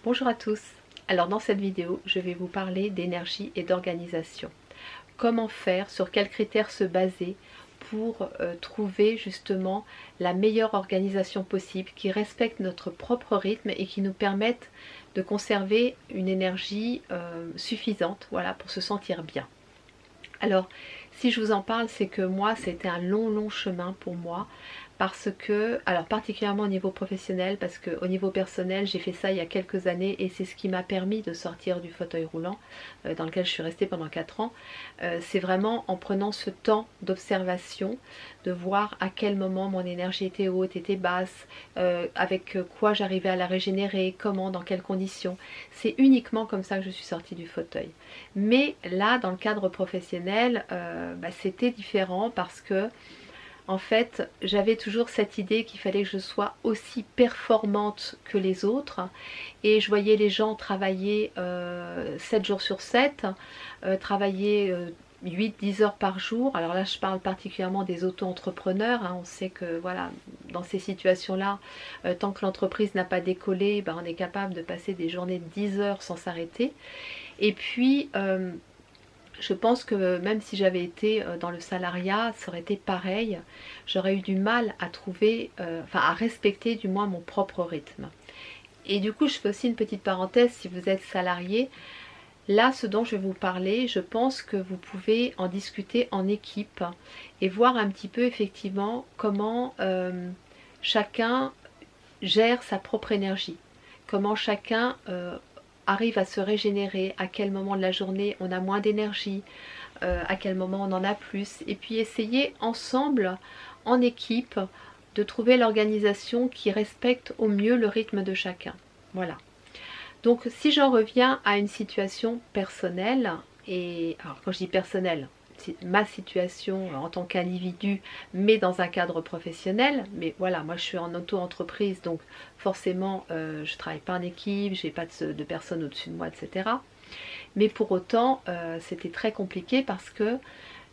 Bonjour à tous. Alors dans cette vidéo, je vais vous parler d'énergie et d'organisation. Comment faire, sur quels critères se baser pour trouver justement la meilleure organisation possible qui respecte notre propre rythme et qui nous permette de conserver une énergie suffisante, voilà, pour se sentir bien. Alors, si je vous en parle, c'est que moi, c'était un long chemin pour moi parce que, alors particulièrement au niveau professionnel, parce qu'au niveau personnel, j'ai fait ça il y a quelques années et c'est ce qui m'a permis de sortir du fauteuil roulant dans lequel je suis restée pendant 4 ans. C'est vraiment en prenant ce temps d'observation, de voir à quel moment mon énergie était haute, était basse, avec quoi j'arrivais à la régénérer, comment, dans quelles conditions. C'est uniquement comme ça que je suis sortie du fauteuil. Mais là, dans le cadre professionnel, c'était différent parce que en fait, j'avais toujours cette idée qu'il fallait que je sois aussi performante que les autres et je voyais les gens travailler 7 jours sur 7, travailler 8-10 heures par jour. Alors là, je parle particulièrement des auto-entrepreneurs, hein. On sait que voilà, dans ces situations-là, tant que l'entreprise n'a pas décollé, on est capable de passer des journées de 10 heures sans s'arrêter. Et puis, je pense que même si j'avais été dans le salariat, ça aurait été pareil. J'aurais eu du mal à trouver, à respecter du moins mon propre rythme. Et du coup, je fais aussi une petite parenthèse, si vous êtes salarié, là, ce dont je vais vous parler, je pense que vous pouvez en discuter en équipe et voir un petit peu effectivement comment chacun gère sa propre énergie, comment chacun arrive à se régénérer, à quel moment de la journée on a moins d'énergie, à quel moment on en a plus, et puis essayer ensemble, en équipe, de trouver l'organisation qui respecte au mieux le rythme de chacun. Voilà. Donc si j'en reviens à une situation personnelle, et alors quand je dis personnelle, c'est ma situation en tant qu'individu, mais dans un cadre professionnel, mais voilà, moi je suis en auto-entreprise, donc forcément je ne travaille pas en équipe, je n'ai pas de personnes au-dessus de moi, etc. Mais pour autant, c'était très compliqué parce que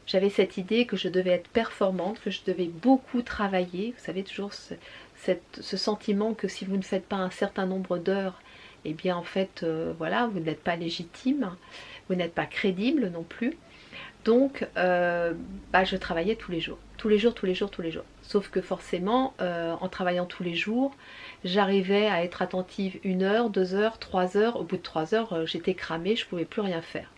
j'avais cette idée que je devais être performante, que je devais beaucoup travailler. Vous savez, toujours ce sentiment que si vous ne faites pas un certain nombre d'heures, eh bien en fait, voilà, vous n'êtes pas légitime, vous n'êtes pas crédible non plus. Donc, je travaillais tous les jours. Sauf que forcément, en travaillant tous les jours, j'arrivais à être attentive 1 heure, 2 heures, 3 heures. Au bout de 3 heures, j'étais cramée, je ne pouvais plus rien faire.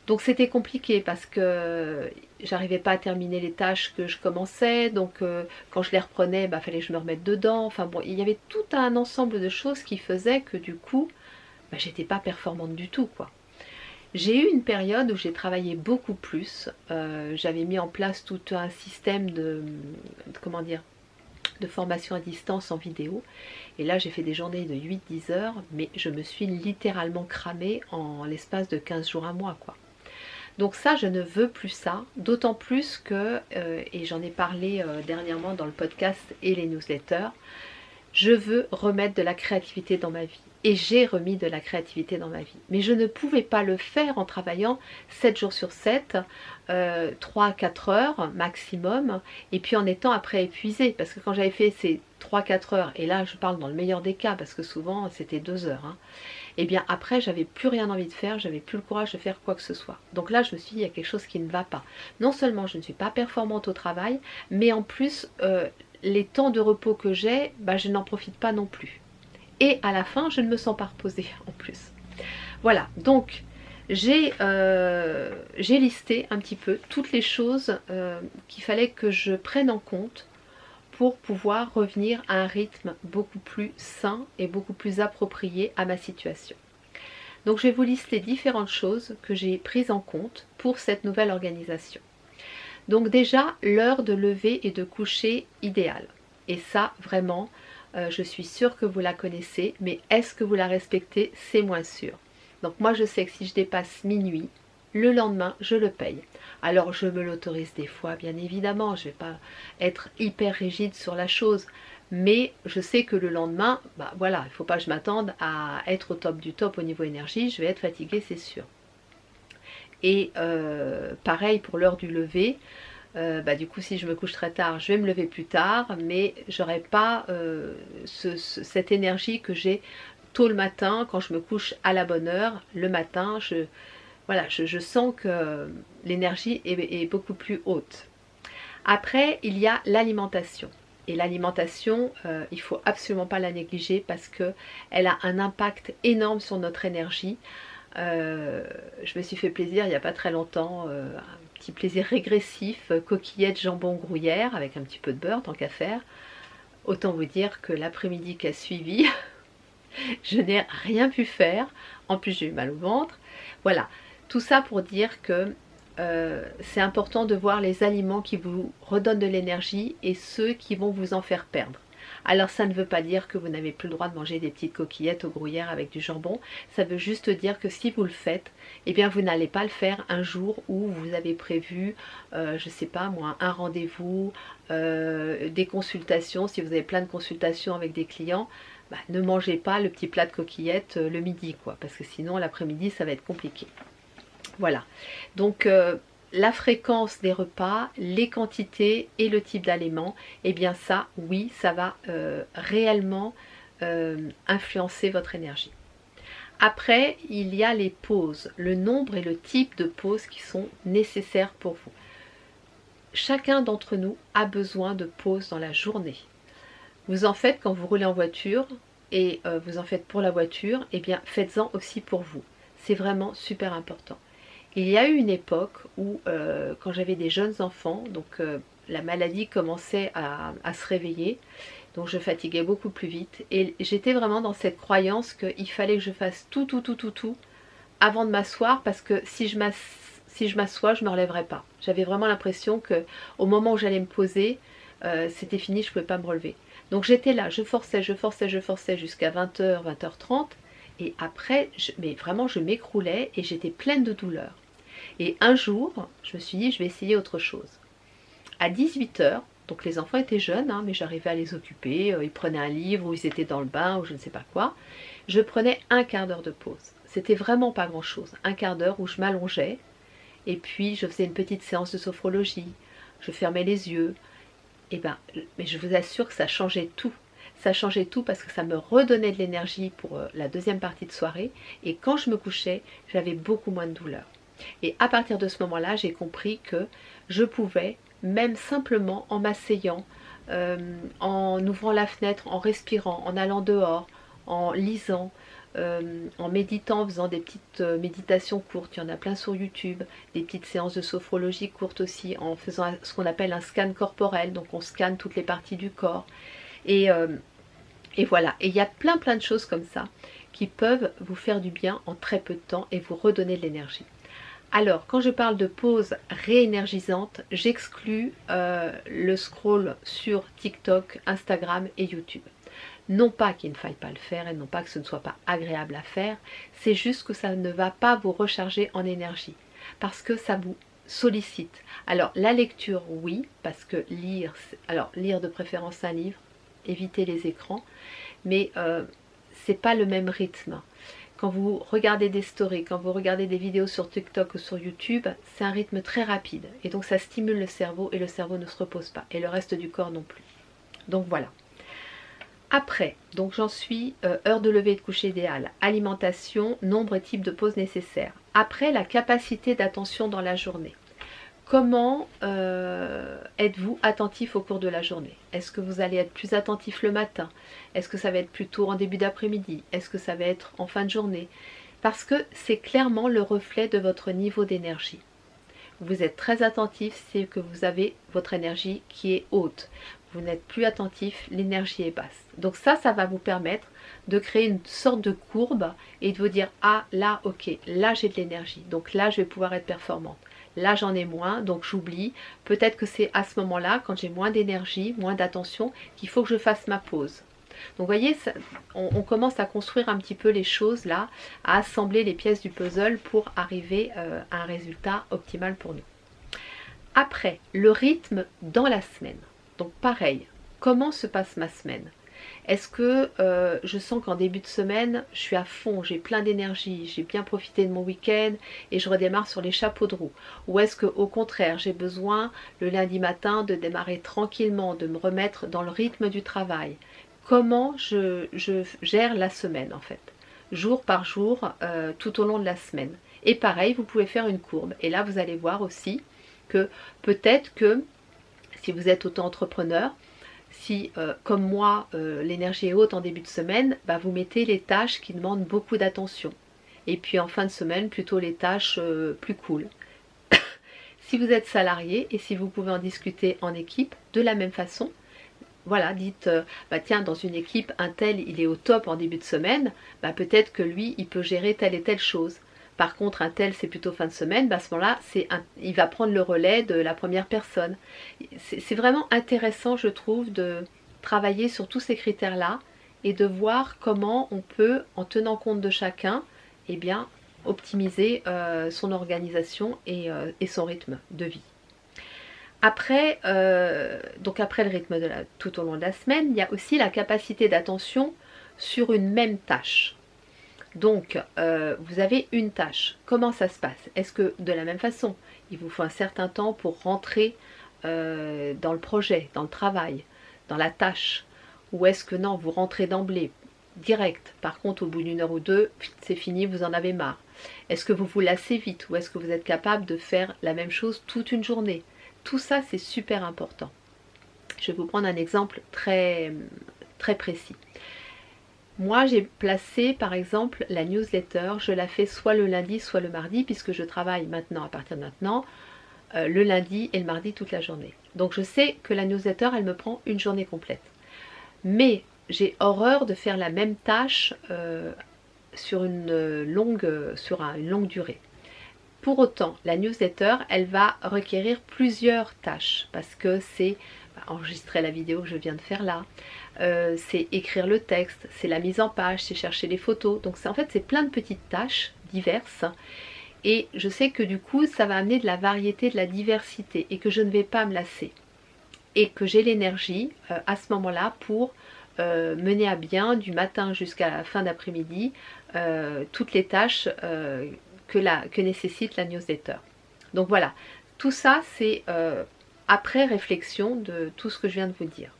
Donc c'était compliqué parce que j'arrivais pas à terminer les tâches que je commençais. Donc quand je les reprenais, fallait que je me remette dedans. Enfin bon, il y avait tout un ensemble de choses qui faisaient que du coup, j'étais pas performante du tout, quoi. J'ai eu une période où j'ai travaillé beaucoup plus. J'avais mis en place tout un système comment dire, de formation à distance en vidéo. Et là, j'ai fait des journées de 8-10 heures, mais je me suis littéralement cramée en l'espace de 15 jours, un mois, quoi. Donc ça, je ne veux plus ça, d'autant plus que, et j'en ai parlé dernièrement dans le podcast et les newsletters, je veux remettre de la créativité dans ma vie. Et j'ai remis de la créativité dans ma vie. Mais je ne pouvais pas le faire en travaillant 7 jours sur 7, 3-4 heures maximum, et puis en étant après épuisée. Parce que quand j'avais fait ces 3-4 heures, et là je parle dans le meilleur des cas, parce que souvent c'était 2 heures, hein, et bien après j'avais plus rien envie de faire, j'avais plus le courage de faire quoi que ce soit. Donc là je me suis dit, il y a quelque chose qui ne va pas. Non seulement je ne suis pas performante au travail, mais en plus les temps de repos que j'ai, je n'en profite pas non plus. Et à la fin, je ne me sens pas reposée en plus. Voilà, donc j'ai listé un petit peu toutes les choses qu'il fallait que je prenne en compte pour pouvoir revenir à un rythme beaucoup plus sain et beaucoup plus approprié à ma situation. Donc je vais vous lister différentes choses que j'ai prises en compte pour cette nouvelle organisation. Donc déjà, l'heure de lever et de coucher idéale. Et ça, vraiment, je suis sûre que vous la connaissez, mais est-ce que vous la respectez? C'est moins sûr. Donc moi, je sais que si je dépasse minuit, le lendemain, je le paye. Alors, je me l'autorise des fois, bien évidemment. Je ne vais pas être hyper rigide sur la chose. Mais je sais que le lendemain, voilà, il ne faut pas que je m'attende à être au top du top au niveau énergie. Je vais être fatiguée, c'est sûr. Et pareil pour l'heure du lever. Du coup, si je me couche très tard, je vais me lever plus tard, mais j'aurai pas cette énergie que j'ai tôt le matin, quand je me couche à la bonne heure, le matin, je sens que l'énergie est beaucoup plus haute. Après, il y a l'alimentation. Et l'alimentation, il ne faut absolument pas la négliger parce qu'elle a un impact énorme sur notre énergie. Je me suis fait plaisir il n'y a pas très longtemps, un petit plaisir régressif, coquillettes, jambon, gruyère avec un petit peu de beurre tant qu'à faire. Autant vous dire que l'après-midi qui a suivi, je n'ai rien pu faire. En plus j'ai eu mal au ventre. Voilà, tout ça pour dire que c'est important de voir les aliments qui vous redonnent de l'énergie et ceux qui vont vous en faire perdre. Alors ça ne veut pas dire que vous n'avez plus le droit de manger des petites coquillettes aux gruyères avec du jambon. Ça veut juste dire que si vous le faites, eh bien vous n'allez pas le faire un jour où vous avez prévu, je ne sais pas moi, un rendez-vous, des consultations. Si vous avez plein de consultations avec des clients, ne mangez pas le petit plat de coquillettes le midi, quoi, parce que sinon l'après-midi ça va être compliqué. Voilà, donc la fréquence des repas, les quantités et le type d'aliments, et bien ça, oui, ça va réellement influencer votre énergie. Après, il y a les pauses, le nombre et le type de pauses qui sont nécessaires pour vous. Chacun d'entre nous a besoin de pauses dans la journée. Vous en faites quand vous roulez en voiture et vous en faites pour la voiture, et bien faites-en aussi pour vous. C'est vraiment super important. Il y a eu une époque où, quand j'avais des jeunes enfants, donc la maladie commençait à se réveiller, donc je fatiguais beaucoup plus vite. Et j'étais vraiment dans cette croyance qu'il fallait que je fasse tout avant de m'asseoir, parce que si je m'assois, je ne me relèverais pas. J'avais vraiment l'impression qu'au moment où j'allais me poser, c'était fini, je ne pouvais pas me relever. Donc j'étais là, je forçais jusqu'à 20h, 20h30. Et après, mais vraiment, je m'écroulais et j'étais pleine de douleur. Et un jour, je me suis dit, je vais essayer autre chose. À 18h, donc les enfants étaient jeunes, mais j'arrivais à les occuper, ils prenaient un livre ou ils étaient dans le bain ou je ne sais pas quoi. Je prenais un quart d'heure de pause. C'était vraiment pas grand chose. Un quart d'heure où je m'allongeais et puis je faisais une petite séance de sophrologie. Je fermais les yeux. Mais je vous assure que ça changeait tout. Ça changeait tout parce que ça me redonnait de l'énergie pour la deuxième partie de soirée. Et quand je me couchais, j'avais beaucoup moins de douleur. Et à partir de ce moment-là, j'ai compris que je pouvais, même simplement en m'asseyant, en ouvrant la fenêtre, en respirant, en allant dehors, en lisant, en méditant, en faisant des petites méditations courtes, il y en a plein sur YouTube, des petites séances de sophrologie courtes aussi, en faisant ce qu'on appelle un scan corporel, donc on scanne toutes les parties du corps. Et voilà, et il y a plein de choses comme ça qui peuvent vous faire du bien en très peu de temps et vous redonner de l'énergie. Alors, quand je parle de pause réénergisante, j'exclus le scroll sur TikTok, Instagram et YouTube. Non pas qu'il ne faille pas le faire et non pas que ce ne soit pas agréable à faire, c'est juste que ça ne va pas vous recharger en énergie parce que ça vous sollicite. Alors, la lecture, oui, parce que lire de préférence un livre, éviter les écrans, mais c'est pas le même rythme. Quand vous regardez des stories, quand vous regardez des vidéos sur TikTok ou sur YouTube, c'est un rythme très rapide. Et donc ça stimule le cerveau et le cerveau ne se repose pas. Et le reste du corps non plus. Donc voilà. Après, donc j'en suis heure de lever et de coucher idéale, alimentation, nombre et type de pause nécessaires. Après, la capacité d'attention dans la journée. Comment êtes-vous attentif au cours de la journée? Est-ce que vous allez être plus attentif le matin? Est-ce que ça va être plutôt en début d'après-midi? Est-ce que ça va être en fin de journée? Parce que c'est clairement le reflet de votre niveau d'énergie. Vous êtes très attentif, c'est que vous avez votre énergie qui est haute. Vous n'êtes plus attentif, l'énergie est basse. Donc ça va vous permettre de créer une sorte de courbe et de vous dire, ah là, ok, là j'ai de l'énergie, donc là je vais pouvoir être performante. Là j'en ai moins, donc j'oublie. Peut-être que c'est à ce moment-là, quand j'ai moins d'énergie, moins d'attention, qu'il faut que je fasse ma pause. Donc vous voyez, on commence à construire un petit peu les choses là, à assembler les pièces du puzzle pour arriver à un résultat optimal pour nous. Après, le rythme dans la semaine. Donc pareil, comment se passe ma semaine? Est-ce que je sens qu'en début de semaine, je suis à fond, j'ai plein d'énergie, j'ai bien profité de mon week-end et je redémarre sur les chapeaux de roue? Ou est-ce qu'au contraire, j'ai besoin le lundi matin de démarrer tranquillement, de me remettre dans le rythme du travail? Comment je gère la semaine en fait? jour par jour tout au long de la semaine. Et pareil, vous pouvez faire une courbe. Et là, vous allez voir aussi que peut-être que si vous êtes auto-entrepreneur, si comme moi l'énergie est haute en début de semaine, bah, vous mettez les tâches qui demandent beaucoup d'attention. Et puis en fin de semaine, plutôt les tâches plus cool. Si vous êtes salarié et si vous pouvez en discuter en équipe, de la même façon, voilà, dites, bah tiens, dans une équipe, un tel, il est au top en début de semaine, bah peut-être que lui, il peut gérer telle et telle chose. Par contre, un tel, c'est plutôt fin de semaine, bah à ce moment-là, il va prendre le relais de la première personne. C'est vraiment intéressant, je trouve, de travailler sur tous ces critères-là et de voir comment on peut, en tenant compte de chacun, eh bien, optimiser son organisation et son rythme de vie. Après, donc après le rythme tout au long de la semaine, il y a aussi la capacité d'attention sur une même tâche. Donc, vous avez une tâche. Comment ça se passe? Est-ce que de la même façon, il vous faut un certain temps pour rentrer dans le projet, dans le travail, dans la tâche? Ou est-ce que non, vous rentrez d'emblée, direct? Par contre, au bout d'une heure ou deux, c'est fini, vous en avez marre. Est-ce que vous vous lassez vite? Ou est-ce que vous êtes capable de faire la même chose toute une journée? Tout ça, c'est super important. Je vais vous prendre un exemple très, très précis. Moi, j'ai placé par exemple la newsletter, je la fais soit le lundi, soit le mardi, puisque je travaille maintenant, à partir de maintenant, le lundi et le mardi toute la journée. Donc je sais que la newsletter, elle me prend une journée complète. Mais j'ai horreur de faire la même tâche sur une longue durée. Pour autant, la newsletter, elle va requérir plusieurs tâches parce que c'est enregistrer la vidéo que je viens de faire là, c'est écrire le texte, c'est la mise en page, c'est chercher les photos. Donc en fait, c'est plein de petites tâches diverses et je sais que du coup, ça va amener de la variété, de la diversité et que je ne vais pas me lasser et que j'ai l'énergie à ce moment-là pour mener à bien du matin jusqu'à la fin d'après-midi toutes les tâches que nécessite la newsletter. Donc voilà, tout ça c'est après réflexion de tout ce que je viens de vous dire.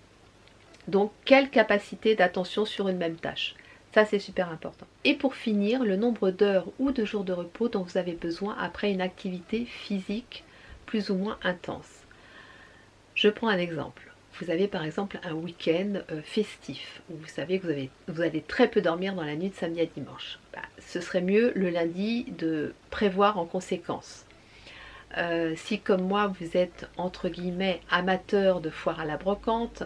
Donc quelle capacité d'attention sur une même tâche? Ça c'est super important. Et pour finir, le nombre d'heures ou de jours de repos dont vous avez besoin après une activité physique plus ou moins intense. Je prends un exemple. Vous avez par exemple un week-end festif où vous savez que vous allez très peu dormir dans la nuit de samedi à dimanche. Ce serait mieux le lundi de prévoir en conséquence. Si comme moi vous êtes entre guillemets amateur de foire à la brocante,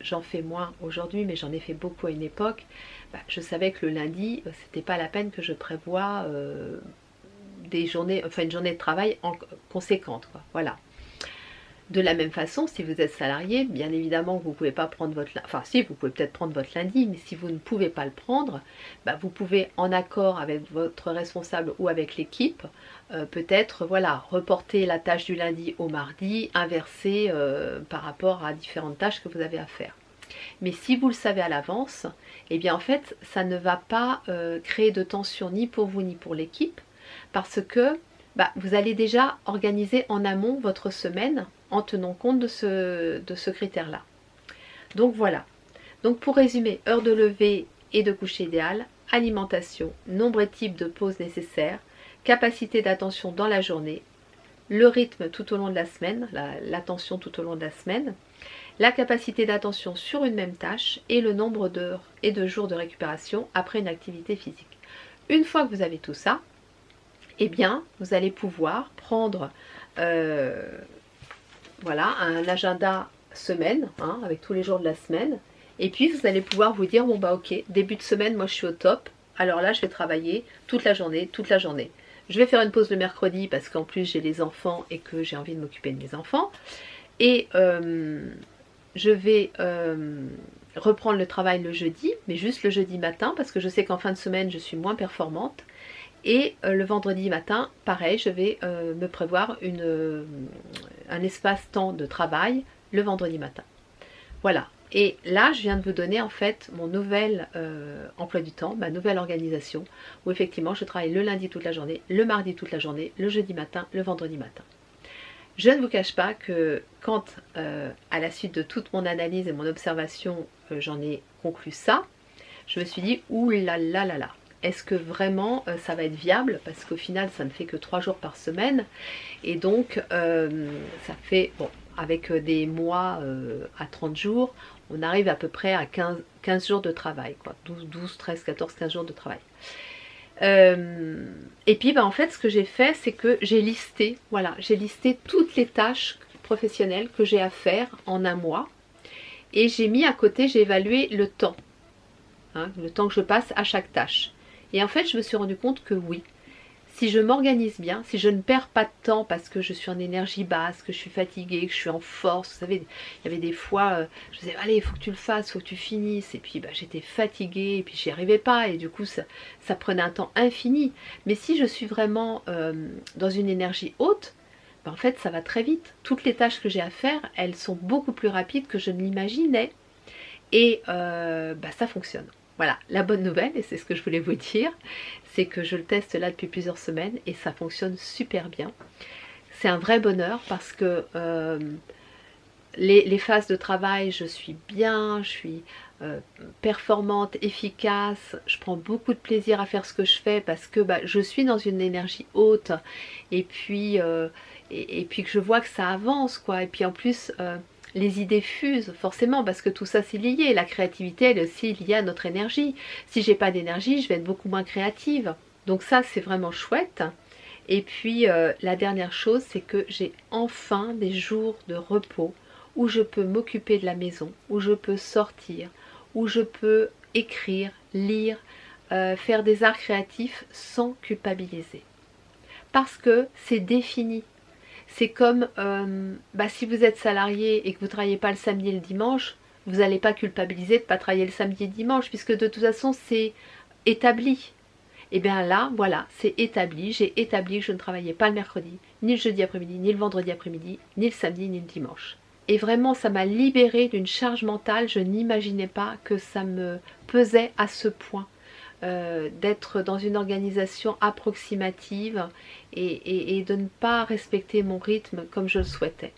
j'en fais moins aujourd'hui mais j'en ai fait beaucoup à une époque, je savais que le lundi c'était pas la peine que je prévoie une journée de travail conséquente, quoi. Voilà. De la même façon, si vous êtes salarié, bien évidemment vous ne pouvez pas prendre votre lundi, enfin si, vous pouvez peut-être prendre votre lundi, mais si vous ne pouvez pas le prendre, vous pouvez en accord avec votre responsable ou avec l'équipe, peut-être voilà, reporter la tâche du lundi au mardi, inverser par rapport à différentes tâches que vous avez à faire. Mais si vous le savez à l'avance, eh bien en fait ça ne va pas créer de tension ni pour vous ni pour l'équipe, parce que vous allez déjà organiser en amont votre semaine en tenant compte de ce critère-là. Donc voilà. Donc pour résumer, heure de lever et de coucher idéal, alimentation, nombre et type de pauses nécessaires, capacité d'attention dans la journée, le rythme tout au long de la semaine, l'attention tout au long de la semaine, la capacité d'attention sur une même tâche et le nombre d'heures et de jours de récupération après une activité physique. Une fois que vous avez tout ça, eh bien, vous allez pouvoir prendre voilà, un agenda semaine, avec tous les jours de la semaine. Et puis, vous allez pouvoir vous dire, bon ok, début de semaine, moi je suis au top. Alors là, je vais travailler toute la journée, Je vais faire une pause le mercredi parce qu'en plus, j'ai les enfants et que j'ai envie de m'occuper de mes enfants. Et je vais reprendre le travail le jeudi, mais juste le jeudi matin parce que je sais qu'en fin de semaine, je suis moins performante. Et le vendredi matin, pareil, je vais me prévoir un espace-temps de travail le vendredi matin. Voilà. Et là, je viens de vous donner en fait mon nouvel emploi du temps, ma nouvelle organisation, où effectivement, je travaille le lundi toute la journée, le mardi toute la journée, le jeudi matin, le vendredi matin. Je ne vous cache pas que quand, à la suite de toute mon analyse et mon observation, j'en ai conclu ça, je me suis dit, ouh là là là là. est-ce que vraiment ça va être viable, parce qu'au final ça ne fait que 3 jours par semaine, et donc ça fait, bon, avec des mois à 30 jours, on arrive à peu près à 15 jours de travail, quoi. 12, 13, 14, 15 jours de travail. Et puis en fait ce que j'ai fait, c'est que j'ai listé, voilà, j'ai listé toutes les tâches professionnelles que j'ai à faire en un mois, et j'ai mis à côté, j'ai évalué le temps, hein, le temps que je passe à chaque tâche. Et en fait je me suis rendu compte que oui, si je m'organise bien, si je ne perds pas de temps parce que je suis en énergie basse, que je suis fatiguée, que je suis en force, vous savez, il y avait des fois, je disais allez, il faut que tu le fasses, il faut que tu finisses, et puis j'étais fatiguée, et puis j'y arrivais pas, et du coup ça prenait un temps infini. Mais si je suis vraiment dans une énergie haute, en fait ça va très vite. Toutes les tâches que j'ai à faire, elles sont beaucoup plus rapides que je ne l'imaginais, et ça fonctionne. Voilà, la bonne nouvelle, et c'est ce que je voulais vous dire, c'est que je le teste là depuis plusieurs semaines et ça fonctionne super bien. C'est un vrai bonheur parce que les phases de travail, je suis bien, je suis performante, efficace, je prends beaucoup de plaisir à faire ce que je fais parce que je suis dans une énergie haute, et puis que je vois que ça avance, quoi. Et puis en plus les idées fusent forcément parce que tout ça c'est lié. La créativité, elle est aussi liée à notre énergie. Si j'ai pas d'énergie, je vais être beaucoup moins créative. Donc ça c'est vraiment chouette. Et puis la dernière chose, c'est que j'ai enfin des jours de repos où je peux m'occuper de la maison, où je peux sortir, où je peux écrire, lire, faire des arts créatifs sans culpabiliser. Parce que c'est défini. C'est comme si vous êtes salarié et que vous ne travaillez pas le samedi et le dimanche, vous n'allez pas culpabiliser de ne pas travailler le samedi et le dimanche, puisque de toute façon c'est établi. Et bien là, voilà, c'est établi, j'ai établi que je ne travaillais pas le mercredi, ni le jeudi après-midi, ni le vendredi après-midi, ni le samedi, ni le dimanche. Et vraiment, ça m'a libérée d'une charge mentale, je n'imaginais pas que ça me pesait à ce point. D'être dans une organisation approximative et de ne pas respecter mon rythme comme je le souhaitais.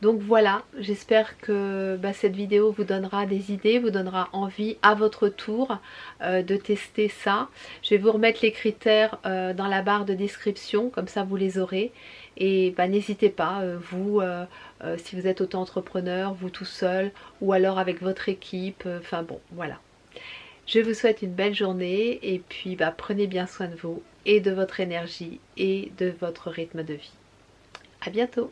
Donc voilà, j'espère que cette vidéo vous donnera des idées, vous donnera envie à votre tour de tester ça. Je vais vous remettre les critères dans la barre de description, comme ça vous les aurez. Et n'hésitez pas, vous, si vous êtes auto-entrepreneur, vous tout seul, ou alors avec votre équipe, enfin bon, voilà. Je vous souhaite une belle journée et puis prenez bien soin de vous et de votre énergie et de votre rythme de vie. À bientôt!